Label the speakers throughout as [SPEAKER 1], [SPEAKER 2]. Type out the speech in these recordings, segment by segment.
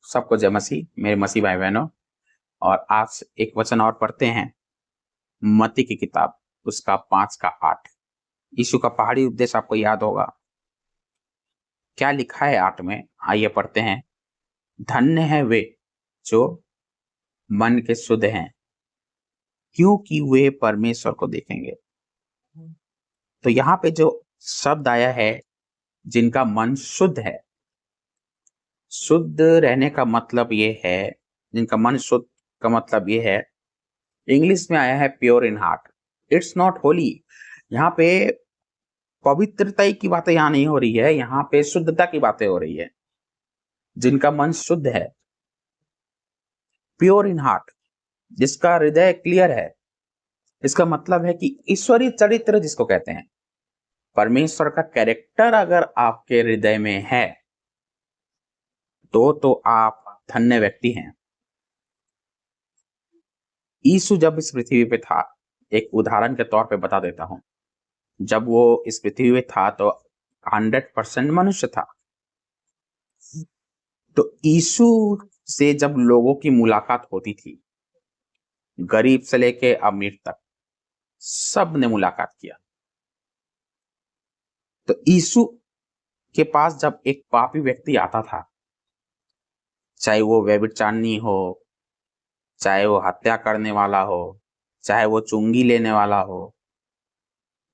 [SPEAKER 1] सबको जय मसीह, मेरे मसीह भाई बहनों। और आज एक वचन और पढ़ते हैं, मत्ती की किताब उसका 5 का 8। यीशु का पहाड़ी उपदेश आपको याद होगा। क्या लिखा है 8 में? आइए पढ़ते हैं। धन्य है वे जो मन के शुद्ध हैं, क्योंकि वे परमेश्वर को देखेंगे। तो यहाँ पे जो शब्द आया है, जिनका मन शुद्ध है, शुद्ध रहने का मतलब ये है, जिनका मन शुद्ध का मतलब ये है, इंग्लिश में आया है pure in heart. It's not Holi. यहाँ पे पवित्रता की बातें यहाँ नहीं हो रही है, यहाँ पे शुद्धता की बातें हो रही है। जिनका मन शुद्ध है, प्योर इन हार्ट, जिसका हृदय क्लियर है। इसका मतलब है कि ईश्वरीय चरित्र जिसको कहते हैं, परमेश्वर का कैरेक्टर अगर आपके हृदय में है तो आप धन्य व्यक्ति हैं। यीशु जब इस पृथ्वी पे था, एक उदाहरण के तौर पे बता देता हूं, जब वो इस पृथ्वी पे था तो 100% मनुष्य था। तो यीशु से जब लोगों की मुलाकात होती थी, गरीब से लेके अमीर तक सब ने मुलाकात किया। तो यीशु के पास जब एक पापी व्यक्ति आता था, चाहे वो व्यभिचारिणी हो, चाहे वो हत्या करने वाला हो, चाहे वो चुंगी लेने वाला हो,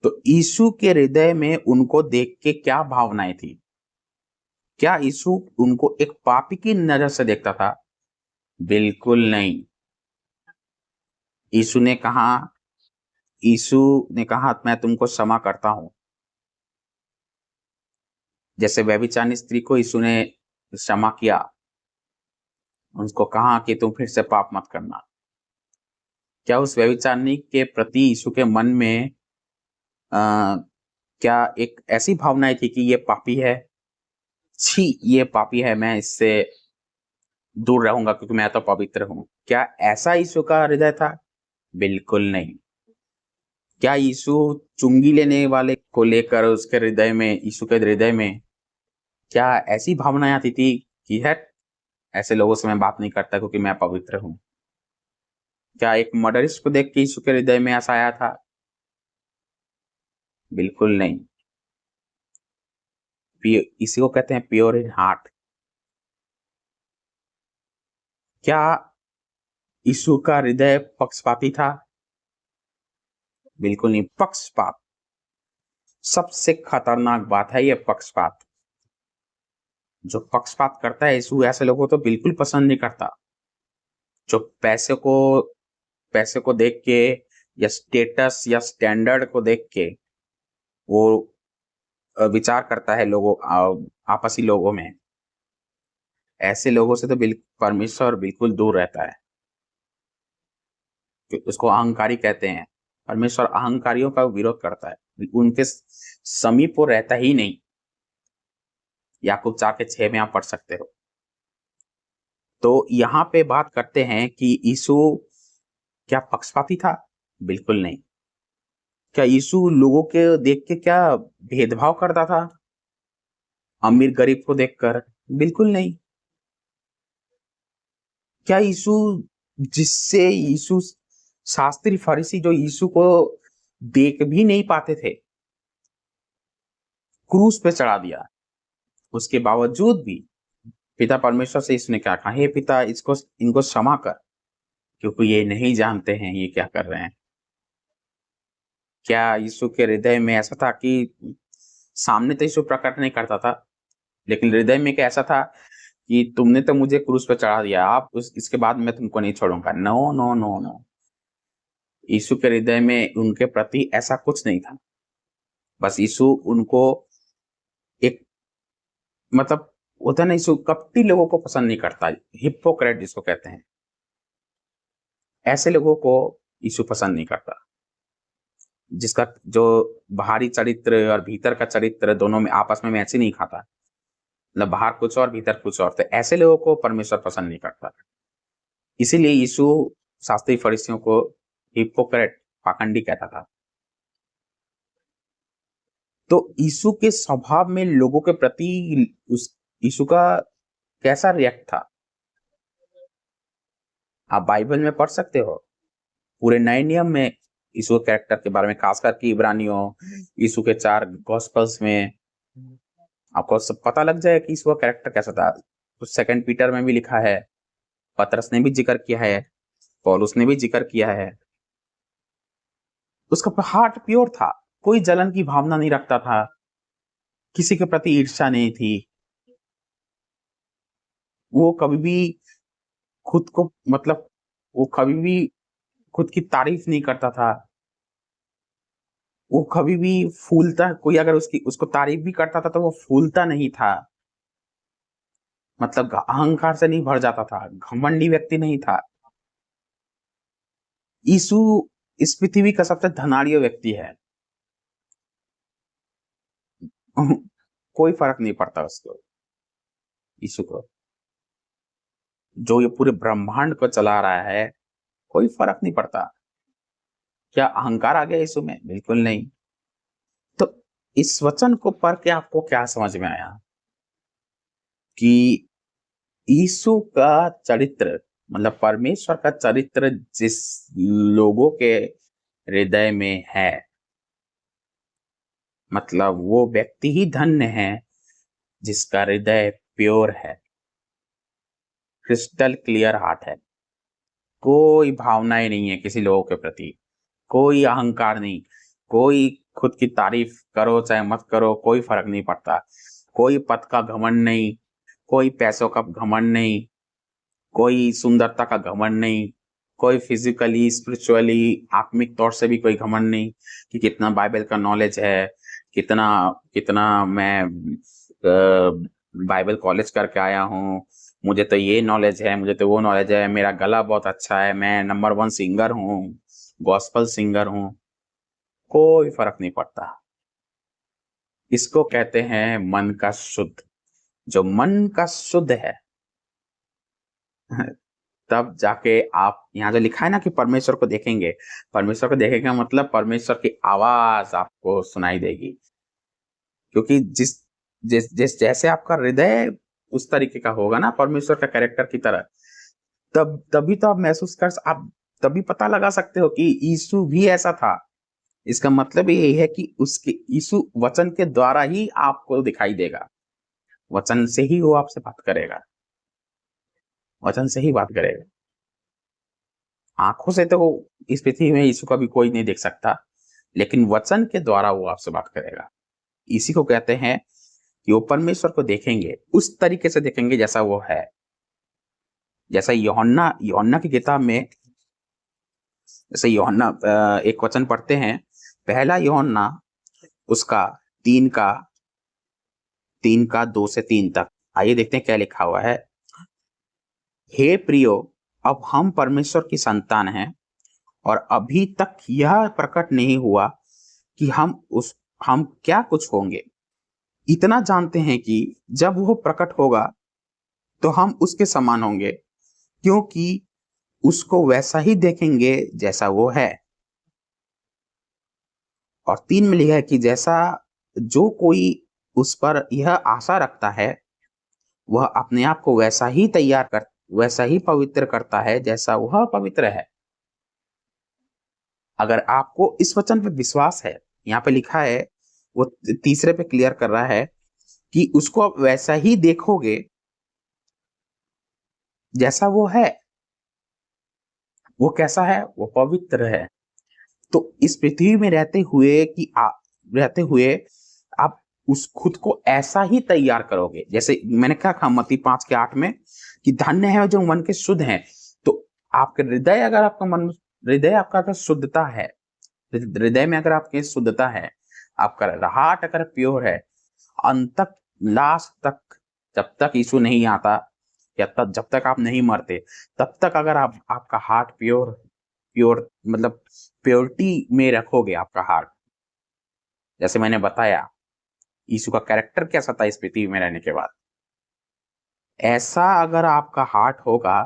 [SPEAKER 1] तो यीशु के हृदय में उनको देख के क्या भावनाएं थी? क्या यीशु उनको एक पापी की नजर से देखता था? बिल्कुल नहीं। यीशु ने कहा मैं तुमको क्षमा करता हूं। जैसे व्यभिचारिणी स्त्री को यीशु ने क्षमा किया, उनको कहा कि तुम फिर से पाप मत करना। क्या उस व्यभिचारिणी के प्रति यीशु के मन में क्या एक ऐसी भावनाएं थी कि ये पापी है, छी ये पापी है, मैं इससे दूर रहूंगा क्योंकि मैं तो पवित्र हूं? क्या ऐसा यीशु का हृदय था? बिल्कुल नहीं। क्या यीशु चुंगी लेने वाले को लेकर उसके हृदय में, यीशु के हृदय में क्या ऐसी भावनाएं आती थी कि है ऐसे लोगों से मैं बात नहीं करता क्योंकि मैं पवित्र हूं? क्या एक मर्डरिस्ट को देख के यीशु के हृदय में ऐसा आया था? बिल्कुल नहीं। इसी को कहते हैं प्योर इन हार्ट। क्या यीशु का हृदय पक्षपाती था? बिल्कुल नहीं। पक्षपात सबसे खतरनाक बात है, ये पक्षपात। जो पक्षपात करता है यीशु ऐसे लोगों को तो बिल्कुल पसंद नहीं करता। जो पैसे को देख के या स्टेटस या स्टैंडर्ड को देख के वो विचार करता है लोगों आपसी लोगों में, ऐसे लोगों से तो परमेश्वर बिल्कुल दूर रहता है। उसको अहंकारी कहते हैं। परमेश्वर अहंकारियों का विरोध करता है, उनके समीप वो रहता ही नहीं। याकूब 4:6 में आप पढ़ सकते हो। तो यहाँ पे बात करते हैं कि यीशु क्या पक्षपाती था? बिल्कुल नहीं। क्या यीशु लोगों के देख के क्या भेदभाव करता था, अमीर गरीब को देखकर? बिल्कुल नहीं। क्या यीशु शास्त्री फरीसी जो यीशु को देख भी नहीं पाते थे, क्रूस पे चढ़ा दिया, उसके बावजूद भी पिता परमेश्वर से इसने क्या कहा, हे पिता इनको क्षमा कर क्योंकि ये नहीं जानते हैं ये क्या कर रहे हैं। क्या यीशु के हृदय में ऐसा था कि सामने तो यीशु प्रकट नहीं करता था, लेकिन हृदय में क्या ऐसा था कि तुमने तो मुझे क्रूस पे चढ़ा दिया, आप इसके बाद मैं तुमको नहीं छोड़ूंगा? No no no no. यीशु के हृदय में उनके प्रति ऐसा कुछ नहीं था। बस यीशु उनको एक, मतलब होता ना, यीशु कपटी लोगों को पसंद नहीं करता, हिप्पोक्रेट जिसको कहते हैं, ऐसे लोगों को यीशु पसंद नहीं करता। जिसका जो बाहरी चरित्र और भीतर का चरित्र दोनों में आपस में मैच ही नहीं खाता, मतलब बाहर कुछ और भीतर कुछ और, तो ऐसे लोगों को परमेश्वर पसंद नहीं करता। इसीलिए यीशु शास्त्री फरीसियों को हिप्पोक्रेट, पाखंडी कहता था। तो यीशु के स्वभाव में लोगों के प्रति उस यीशु का कैसा रिएक्ट था? आप बाइबल में पढ़ सकते हो, पूरे नए नियम में यीशु के कैरेक्टर के बारे में, खासकर कि इब्रानियों, यीशु के 4 गॉस्पेल्स में आपको सब पता लग जाएगा कि यीशु का कैरेक्टर कैसा था। तो सेकंड पीटर में भी लिखा है, पतरस ने भी जिक्र किया है, पौलुस ने भी जिक्र किया है। उसका हार्ट प्योर था, कोई जलन की भावना नहीं रखता था, किसी के प्रति ईर्ष्या नहीं थी, वो कभी भी खुद को मतलब वो कभी भी खुद की तारीफ नहीं करता था, वो कभी भी फूलता, कोई अगर उसको तारीफ भी करता था तो वो फूलता नहीं था, मतलब अहंकार से नहीं भर जाता था, घमंडी व्यक्ति नहीं था। यीशु इस पृथ्वी का सबसे धनाढ्य व्यक्ति है। कोई फर्क नहीं पड़ता उसको, यीशु को, जो ये पूरे ब्रह्मांड को चला रहा है, कोई फर्क नहीं पड़ता। क्या अहंकार आ गया यीशु में? बिल्कुल नहीं। तो इस वचन को पढ़ के आपको क्या समझ में आया कि यीशु का चरित्र, मतलब परमेश्वर का चरित्र जिस लोगों के हृदय में है, मतलब वो व्यक्ति ही धन्य है जिसका हृदय प्योर है, क्रिस्टल क्लियर हार्ट है, कोई भावनाएं नहीं है किसी लोगों के प्रति, कोई अहंकार नहीं, कोई खुद की तारीफ करो चाहे मत करो, कोई फर्क नहीं पड़ता, कोई पद का घमंड नहीं, कोई पैसों का घमंड नहीं, कोई सुंदरता का घमंड नहीं, कोई फिजिकली स्पिरिचुअली आत्मिक तौर से भी कोई घमंड नहीं कि कितना बाइबल का नॉलेज है, कितना कितना मैं बाइबल कॉलेज करके आया हूँ, मुझे तो ये नॉलेज है, मुझे तो वो नॉलेज है, मेरा गला बहुत अच्छा है, मैं नंबर 1 सिंगर हूँ, गॉस्पल सिंगर हूँ, कोई फर्क नहीं पड़ता। इसको कहते हैं मन का शुद्ध। जो मन का शुद्ध है तब जाके आप, यहाँ जो लिखा है ना कि परमेश्वर को देखेंगे, परमेश्वर को देखेंगे मतलब परमेश्वर की आवाज आपको सुनाई देगी, क्योंकि जिस जिस जिस जैसे आपका हृदय उस तरीके का होगा ना परमेश्वर का कैरेक्टर की तरह, तभी तो आप महसूस कर, आप तभी पता लगा सकते हो कि यीशु भी ऐसा था। इसका मतलब यही है कि उसके यीशु वचन के द्वारा ही आपको दिखाई देगा, वचन से ही वो आपसे बात करेगा, वचन से ही बात करेगा। आंखों से तो इस पृथ्वी में यीशु का भी कोई नहीं देख सकता, लेकिन वचन के द्वारा वो आपसे बात करेगा। इसी को कहते हैं कि वो परमेश्वर को देखेंगे, उस तरीके से देखेंगे जैसा वो है। जैसा यूहन्ना यूहन्ना की किताब में, जैसे यूहन्ना एक वचन पढ़ते हैं, पहला यूहन्ना उसका 3 से 3 तक, आइए देखते हैं क्या लिखा हुआ है। हे प्रियो, अब हम परमेश्वर की संतान हैं और अभी तक यह प्रकट नहीं हुआ कि हम क्या कुछ होंगे। इतना जानते हैं कि जब वो प्रकट होगा तो हम उसके समान होंगे, क्योंकि उसको वैसा ही देखेंगे जैसा वो है। और 3 में लिखा है कि जैसा जो कोई उस पर यह आशा रखता है, वह अपने आप को वैसा ही पवित्र करता है जैसा वह पवित्र है। अगर आपको इस वचन पे विश्वास है, यहाँ पे लिखा है, वो तीसरे पे क्लियर कर रहा है कि उसको आप वैसा ही देखोगे जैसा वो है। वो कैसा है? वो पवित्र है। तो इस पृथ्वी में रहते हुए आप उस खुद को ऐसा ही तैयार करोगे, जैसे मैंने कहा मत्ती 5:8 में कि धन्य है जो मन के शुद्ध हैं। तो आपके हृदय, अगर आपका अगर शुद्धता है, हृदय में अगर आपकी शुद्धता है, आपका हार्ट अगर प्योर है, अंत तक, लास्ट तक, जब तक यीशु नहीं आता या जब तक आप नहीं मरते, तब तक अगर आपका हार्ट प्योर मतलब प्योरिटी में रखोगे आपका हार्ट, जैसे मैंने बताया यीशु का कैरेक्टर कैसा था इस पृथ्वी में रहने के बाद, ऐसा अगर आपका हार्ट होगा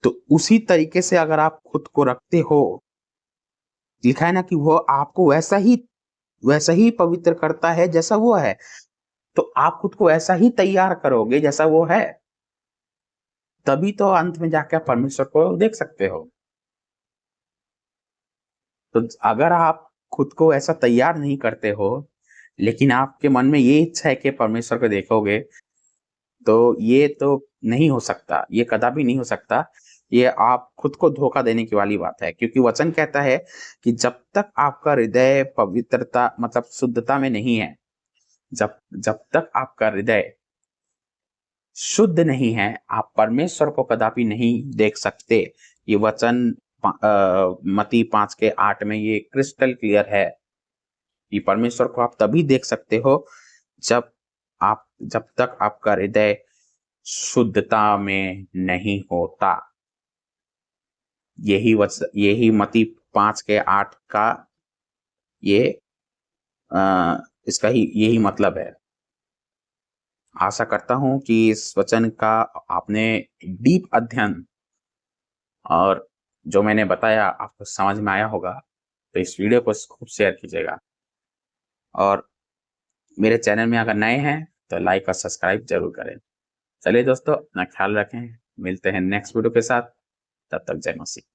[SPEAKER 1] तो उसी तरीके से अगर आप खुद को रखते हो, लिखा है ना कि वो आपको वैसा ही पवित्र करता है जैसा वो है, तो आप खुद को ऐसा ही तैयार करोगे जैसा वो है। तभी तो अंत में जाके आप परमेश्वर को देख सकते हो। तो अगर आप खुद को ऐसा तैयार नहीं करते हो, लेकिन आपके मन में ये इच्छा है कि परमेश्वर को देखोगे, तो ये तो नहीं हो सकता, ये कदापि नहीं हो सकता। ये आप खुद को धोखा देने की वाली बात है, क्योंकि वचन कहता है कि जब तक आपका हृदय पवित्रता मतलब शुद्धता में नहीं है, जब जब तक आपका हृदय शुद्ध नहीं है, आप परमेश्वर को कदापि नहीं देख सकते। ये वचन मत्ती 5 के 8 में ये क्रिस्टल क्लियर है कि परमेश्वर को आप तभी देख सकते हो जब तक आपका हृदय शुद्धता में नहीं होता। यही मत्ती 5 के 8 का ये इसका ही यही मतलब है। आशा करता हूँ कि इस वचन का आपने डीप अध्ययन और जो मैंने बताया आपको समझ में आया होगा। तो इस वीडियो को खूब शेयर कीजिएगा और मेरे चैनल में अगर नए हैं तो लाइक और सब्सक्राइब जरूर करें। चलिए दोस्तों, अपना ख्याल रखें, मिलते हैं नेक्स्ट वीडियो के साथ। तब तक जय मसीह।